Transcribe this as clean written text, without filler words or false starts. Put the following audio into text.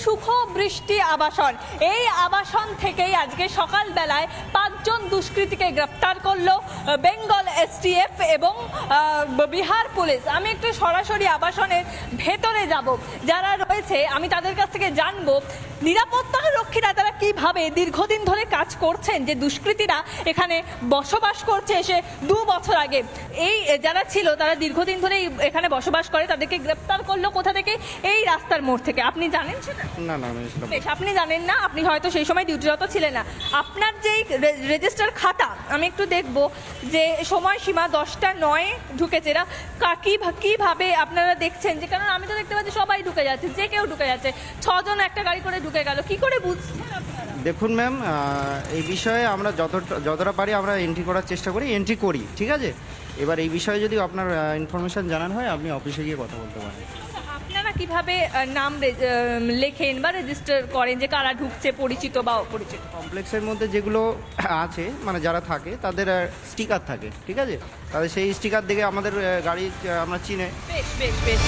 সুখ বৃষ্টি আবাসন, এই আবাসন থেকেই আজকে সকালবেলায় 5 জন দুষ্কৃতীকে গ্রেফতার করলো বেঙ্গল এসটিএফ এবং বিহার পুলিশ। আমি একটু সরাসরি আবাসনের ভেতরে যাব, যারা রয়েছে আমি তাদের কাছ থেকে জানবো নিরাপত্তা রক্ষীরা তারা কিভাবে দীর্ঘদিন ধরে কাজ করছেন, যে দুষ্কৃতীরা এখানে বসবাস করছে এসে 2 বছর আগে। এই যারা ছিল তারা দীর্ঘদিন ধরে এখানে বসবাস করে, তাদেরকে গ্রেফতার করলো কোথা থেকে? এই রাস্তার মোড় থেকে। আপনি জানেন সেটা? না না, বেশ, আপনি জানেন না, আপনি হয়তো সেই সময় ডিউটিরত ছিলেন না। আপনার যেই রেজিস্টার খাতা আমি একটু দেখব যে সময়সীমা 10টা 9 ঢুকেছে, এরা কিভাবে আপনারা দেখছেন? যে কারণ আমি তো দেখতে পাচ্ছি সবাই ঢুকে যাচ্ছে, যে কেউ ঢুকে যাচ্ছে, 6 জন একটা গাড়ি করে ঢুকে গেল, কি করে বুঝছেন আপনারা? দেখুন ম্যাম, এই বিষয়ে আমরা যতটা পারি আমরা এন্ট্রি করার চেষ্টা করি, ঠিক আছে। এবার এই বিষয়ে যদি আপনার ইনফরমেশন জানার হয় আপনি অফিসে গিয়ে কথা বলতে পারেন। আপনারা কিভাবে নাম লেখেন বা রেজিস্টার করেন যে কারা ঢুকছে, পরিচিত বা অপরিচিত? কমপ্লেক্সের মধ্যে যেগুলো আছে মানে যারা থাকে তাদের স্টিকার থাকে, ঠিক আছে। তাদের সেই স্টিকার দেখে আমাদের গাড়ি আমরা চিনে। বেশ বেশ বেশ